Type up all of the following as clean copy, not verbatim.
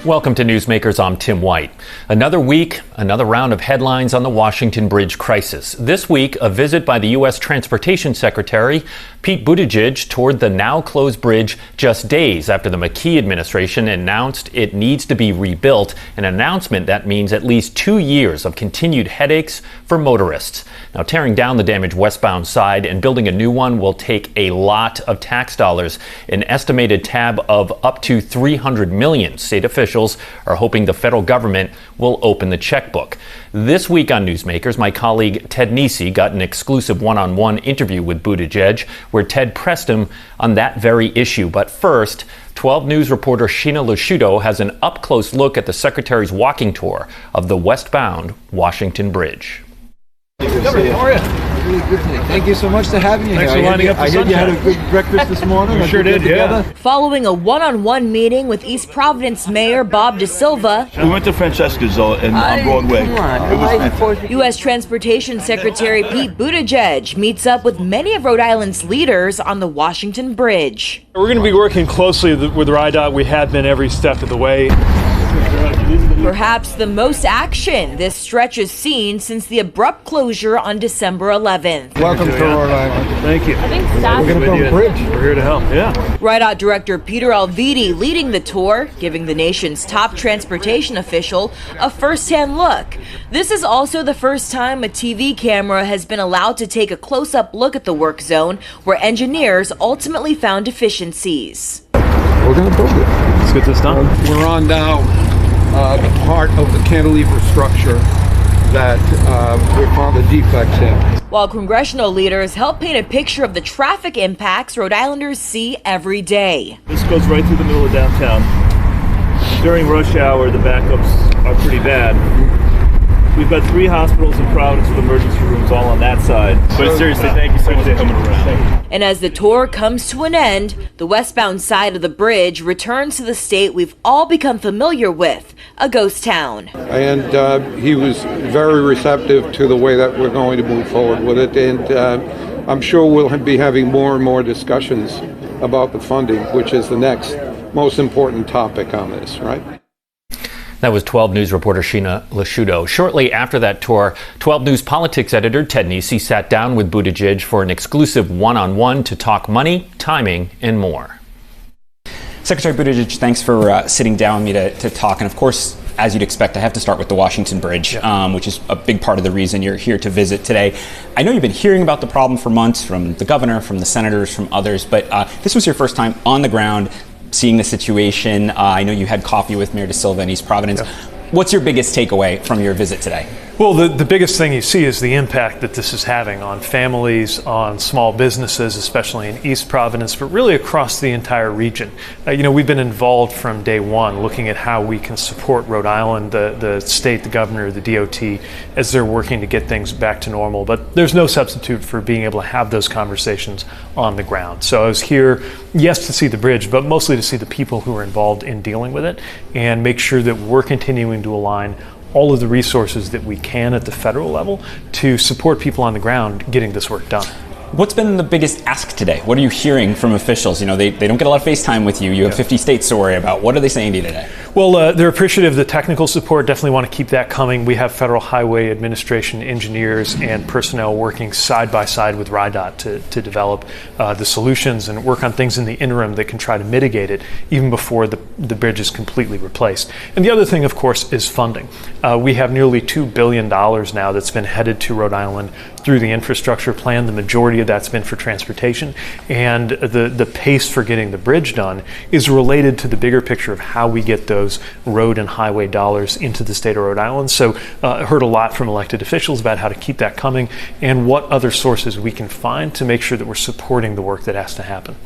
Welcome to Newsmakers. I'm Tim White. Another week, another round of headlines on the Washington Bridge crisis. This week, a visit by the U.S. Transportation Secretary Pete Buttigieg toured the now-closed bridge just days after the McKee administration announced it needs to be rebuilt, an announcement that means at least 2 years of continued headaches for motorists. Now, tearing down the damaged westbound side and building a new one will take a lot of tax dollars, an estimated tab of up to $300 million. State officials are hoping the federal government will open the checkbook. This week on Newsmakers, my colleague Ted Nesi got an exclusive one-on-one interview with Buttigieg, where Ted pressed him on that very issue. But first, 12 News reporter Sheena Lasciuto has an up-close look at the Secretary's walking tour of the westbound Washington Bridge. Governor, how are you? Really good today. Thank you so much for having me here. Thanks for lining up for sunshine. I heard you had a good breakfast this morning. You sure did, yeah. Following a one-on-one meeting with East Providence Mayor Bob DeSilva, we went to Francesca's on Broadway. U.S. Transportation Secretary Pete Buttigieg meets up with many of Rhode Island's leaders on the Washington Bridge. We're going to be working closely with RIDOT. We have been every step of the way. Perhaps the most action this stretch has seen since the abrupt closure on December 11th. Welcome to Rhode Island. Thank you. We're going to build a bridge. We're here to help, yeah. RIDOT Director Peter Alviti leading the tour, giving the nation's top transportation official a first-hand look. This is also the first time a TV camera has been allowed to take a close-up look at the work zone, where engineers ultimately found deficiencies. We're going to build it. Let's get this done. We're on now the part of the cantilever structure that we found the defects in. While congressional leaders help paint a picture of the traffic impacts Rhode Islanders see every day. This goes right through the middle of downtown. During rush hour, the backups are pretty bad. We've got 3 hospitals in Providence with emergency rooms all on that side. But seriously, thank you so much for coming around. And as the tour comes to an end, the westbound side of the bridge returns to the state we've all become familiar with, a ghost town. And he was very receptive to the way that we're going to move forward with it. And I'm sure we'll be having more and more discussions about the funding, which is the next most important topic on this, right? That was 12 News reporter Sheena Lasciuto. Shortly after that tour, 12 News politics editor Ted Nesi sat down with Buttigieg for an exclusive one-on-one to talk money, timing, and more. Secretary Buttigieg, thanks for sitting down with me to talk. And of course, as you'd expect, I have to start with the Washington Bridge, which is a big part of the reason you're here to visit today. I know you've been hearing about the problem for months from the governor, from the senators, from others, but this was your first time on the ground seeing the situation. I know you had coffee with Mayor DeSilva in East Providence. Yeah. What's your biggest takeaway from your visit today? Well, the biggest thing you see is the impact that this is having on families, on small businesses, especially in East Providence, but really across the entire region. We've been involved from day one looking at how we can support Rhode Island, the state, the governor, the DOT, as they're working to get things back to normal. But there's no substitute for being able to have those conversations on the ground. So I was here, yes, to see the bridge, but mostly to see the people who are involved in dealing with it and make sure that we're continuing to align all of the resources that we can at the federal level to support people on the ground getting this work done. What's been the biggest ask today? What are you hearing from officials? They don't get a lot of FaceTime with you. You have 50 states to worry about. What are they saying to you today? Well, they're appreciative of the technical support. Definitely want to keep that coming. We have Federal Highway Administration engineers and personnel working side by side with RIDOT to develop the solutions and work on things in the interim that can try to mitigate it even before the bridge is completely replaced. And the other thing, of course, is funding. We have nearly $2 billion now that's been headed to Rhode Island through the infrastructure plan. The majority of that's been for transportation, and the pace for getting the bridge done is related to the bigger picture of how we get those road and highway dollars into the state of Rhode Island. So I heard a lot from elected officials about how to keep that coming and what other sources we can find to make sure that we're supporting the work that has to happen.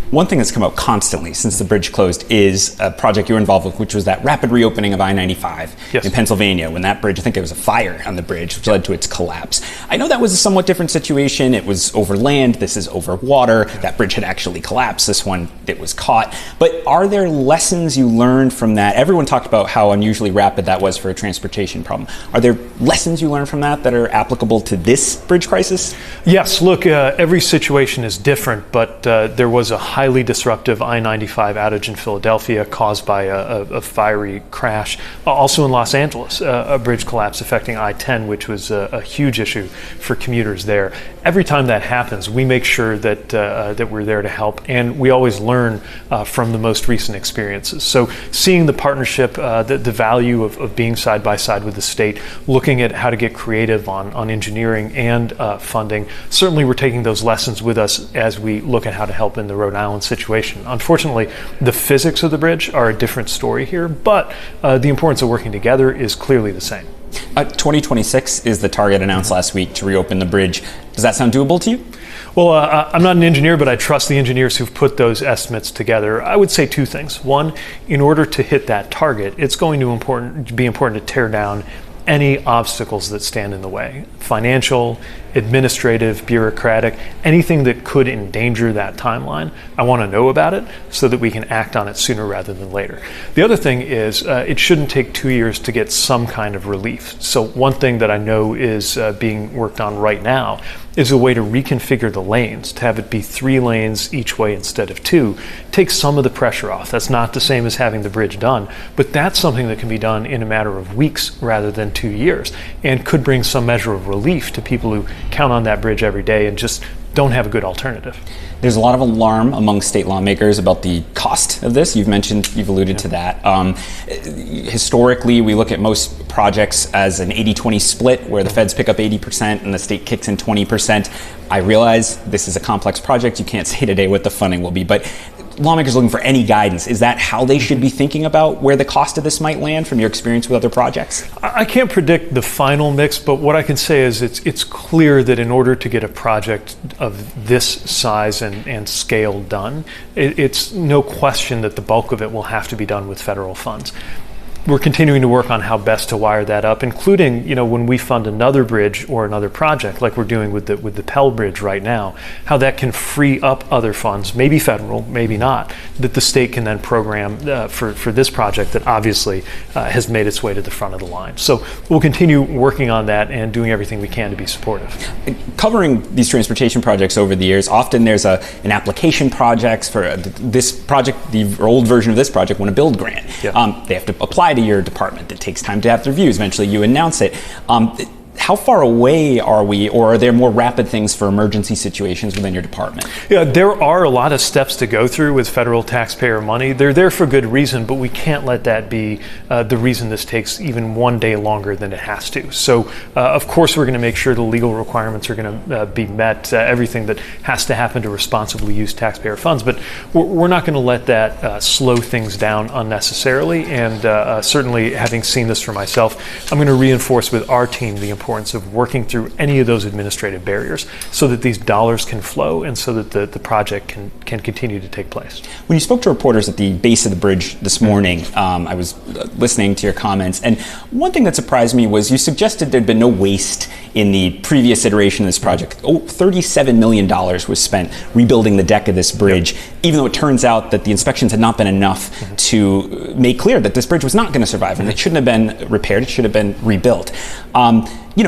One thing that's come up constantly since the bridge closed is a project you were involved with, which was that rapid reopening of I-95 in Pennsylvania, when that bridge, I think there was a fire on the bridge, which led to its collapse. I know that was a somewhat different situation. It was over land. This is over water. That bridge had actually collapsed. This one, it was caught. But are there lessons you learned from that? Everyone talked about how unusually rapid that was for a transportation problem. Are there lessons you learned from that are applicable to this bridge crisis? Yes, look, every situation is different, but there was a highly disruptive I-95 outage in Philadelphia caused by a fiery crash. Also in Los Angeles, a bridge collapse affecting I-10, which was a huge issue for commuters there. Every time that happens, we make sure that we're there to help, and we always learn from the most recent experiences. So seeing the partnership, the value of being side by side with the state, looking at how to get creative on engineering and funding. Certainly we're taking those lessons with us as we look at how to help in the Rhode Island situation. Unfortunately, the physics of the bridge are a different story here, but the importance of working together is clearly the same. 2026 is the target announced last week to reopen the bridge. Does that sound doable to you? Well, I'm not an engineer, but I trust the engineers who've put those estimates together. I would say two things. One, in order to hit that target, it's going to be important to tear down any obstacles that stand in the way. Financial, administrative, bureaucratic, anything that could endanger that timeline. I want to know about it so that we can act on it sooner rather than later. The other thing is it shouldn't take 2 years to get some kind of relief. So one thing that I know is being worked on right now is a way to reconfigure the lanes, to have it be 3 lanes each way instead of 2, take some of the pressure off. That's not the same as having the bridge done, but that's something that can be done in a matter of weeks rather than 2 years, and could bring some measure of relief to people who count on that bridge every day and just don't have a good alternative. There's a lot of alarm among state lawmakers about the cost of this. You've alluded to that. Historically, we look at most projects as an 80-20 split, where the feds pick up 80% and the state kicks in 20%. I realize this is a complex project. You can't say today what the funding will be, but lawmakers looking for any guidance. Is that how they should be thinking about where the cost of this might land from your experience with other projects? I can't predict the final mix, but what I can say is it's clear that in order to get a project of this size and scale done, it's no question that the bulk of it will have to be done with federal funds. We're continuing to work on how best to wire that up, including, when we fund another bridge or another project, like we're doing with the Pell Bridge right now, how that can free up other funds, maybe federal, maybe not, that the state can then program for this project that obviously has made its way to the front of the line. So we'll continue working on that and doing everything we can to be supportive. Covering these transportation projects over the years, often there's an application project for this project. The old version of this project won a build grant. Yeah. They have to apply to your department. It takes time to have the reviews. Eventually you announce it. How far away are we, or are there more rapid things for emergency situations within your department? Yeah, there are a lot of steps to go through with federal taxpayer money. They're there for good reason, but we can't let that be the reason this takes even 1 day longer than it has to. So, of course, we're going to make sure the legal requirements are going to be met, everything that has to happen to responsibly use taxpayer funds. But we're not going to let that slow things down unnecessarily. And certainly, having seen this for myself, I'm going to reinforce with our team the importance of working through any of those administrative barriers so that these dollars can flow and so that the project can continue to take place. When you spoke to reporters at the base of the bridge this morning, I was listening to your comments, and one thing that surprised me was you suggested there'd been no waste in the previous iteration of this project. $37 million was spent rebuilding the deck of this bridge, even though it turns out that the inspections had not been enough to make clear that this bridge was not going to survive and it shouldn't have been repaired, it should have been rebuilt.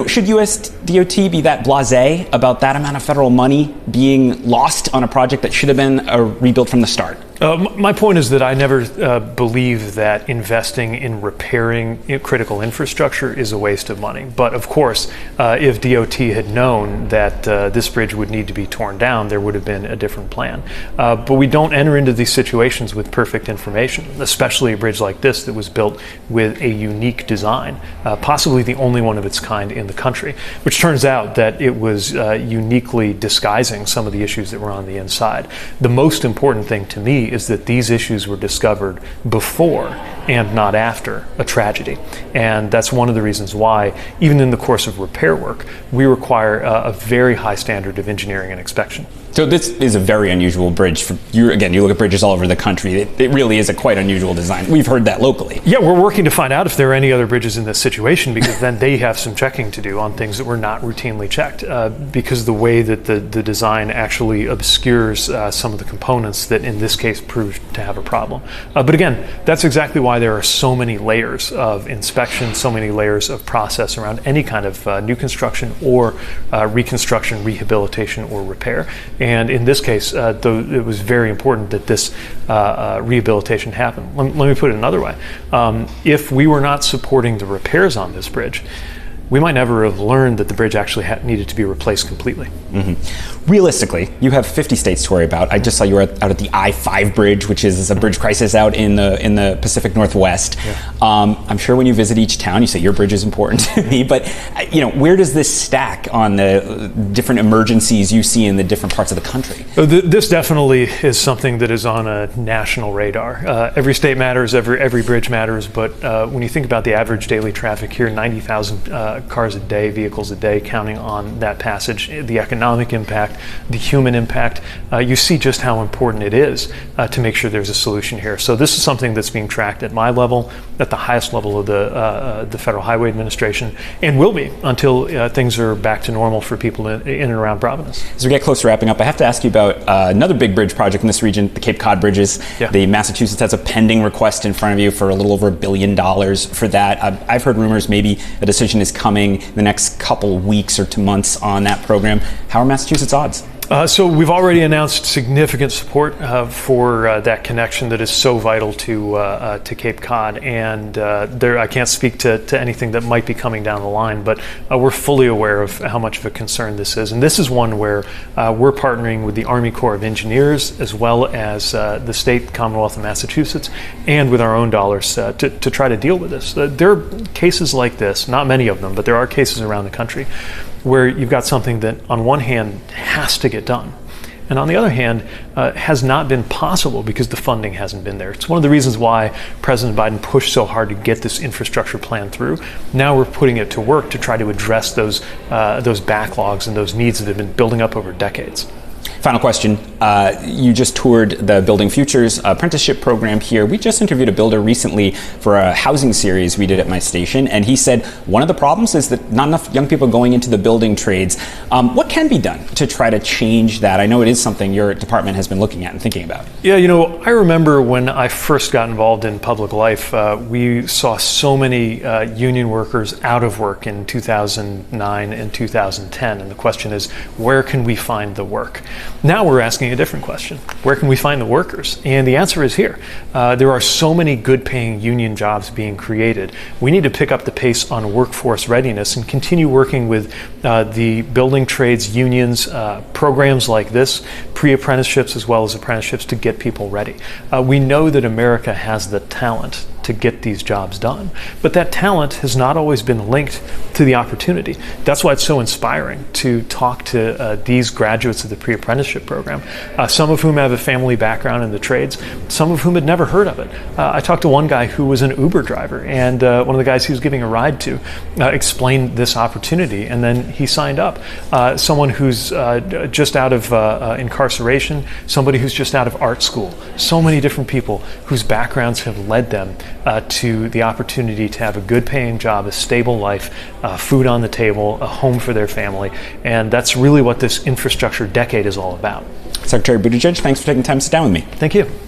Should U.S. DOT be that blasé about that amount of federal money being lost on a project that should have been rebuilt from the start? My point is that I never believe that investing in repairing critical infrastructure is a waste of money. But of course, if DOT had known that this bridge would need to be torn down, there would have been a different plan. But we don't enter into these situations with perfect information, especially a bridge like this that was built with a unique design, possibly the only one of its kind in the country, which turns out that it was uniquely disguising some of the issues that were on the inside. The most important thing to me is that these issues were discovered before and not after a tragedy. And that's one of the reasons why, even in the course of repair work, we require a very high standard of engineering and inspection. So this is a very unusual bridge. Again, you look at bridges all over the country. It really is a quite unusual design. We've heard that locally. Yeah, we're working to find out if there are any other bridges in this situation, because then they have some checking to do on things that were not routinely checked, because the way that the design actually obscures some of the components that in this case proved to have a problem. But again, that's exactly why there are so many layers of inspection, so many layers of process around any kind of new construction or reconstruction, rehabilitation, or repair. And in this case, it was very important that this rehabilitation happen. Let me put it another way. If we were not supporting the repairs on this bridge, we might never have learned that the bridge actually needed to be replaced completely. Mm-hmm. Realistically, you have 50 states to worry about. I just saw you were out at the I-5 bridge, which is a bridge crisis out in the Pacific Northwest. Yeah. I'm sure when you visit each town, you say your bridge is important to me. But where does this stack on the different emergencies you see in the different parts of the country? This definitely is something that is on a national radar. Every state matters, every bridge matters. But when you think about the average daily traffic here, 90,000 cars a day, vehicles a day, counting on that passage, the economic impact, the human impact, you see just how important it is to make sure there's a solution here. So this is something that's being tracked at my level, at the highest level of the Federal Highway Administration, and will be until things are back to normal for people in and around Providence. As we get close to wrapping up, I have to ask you about another big bridge project in this region, the Cape Cod bridges. Yeah. The Massachusetts has a pending request in front of you for a little over $1 billion for that. I've heard rumors maybe a decision is coming the next couple weeks or 2 months on that program. How are Massachusetts odds? So we've already announced significant support for that connection that is so vital to Cape Cod, and I can't speak to anything that might be coming down the line, but we're fully aware of how much of a concern this is, and this is one where we're partnering with the Army Corps of Engineers as well as the state Commonwealth of Massachusetts, and with our own dollars to try to deal with this. There are cases like this, not many of them, but there are cases around the country where you've got something that on one hand has to get done, and on the other hand has not been possible because the funding hasn't been there. It's one of the reasons why President Biden pushed so hard to get this infrastructure plan through. Now we're putting it to work to try to address those backlogs and those needs that have been building up over decades. Final question. You just toured the Building Futures apprenticeship program here. We just interviewed a builder recently for a housing series we did at my station, and he said one of the problems is that not enough young people going into the building trades. What can be done to try to change that? I know it is something your department has been looking at and thinking about. Yeah, I remember when I first got involved in public life, we saw so many union workers out of work in 2009 and 2010, and the question is, where can we find the work? Now we're asking a different question. Where can we find the workers? And the answer is here. There are so many good-paying union jobs being created. We need to pick up the pace on workforce readiness and continue working with the building trades unions, programs like this, pre-apprenticeships as well as apprenticeships to get people ready. We know that America has the talent to get these jobs done, but that talent has not always been linked to the opportunity. That's why it's so inspiring to talk to these graduates of the pre-apprenticeship program, some of whom have a family background in the trades, some of whom had never heard of it. I talked to one guy who was an Uber driver, and one of the guys he was giving a ride to explained this opportunity, and then he signed up. Someone who's just out of incarceration, somebody who's just out of art school, so many different people whose backgrounds have led them to the opportunity to have a good paying job, a stable life, food on the table, a home for their family. And that's really what this infrastructure decade is all about. Secretary Buttigieg, thanks for taking time to sit down with me. Thank you.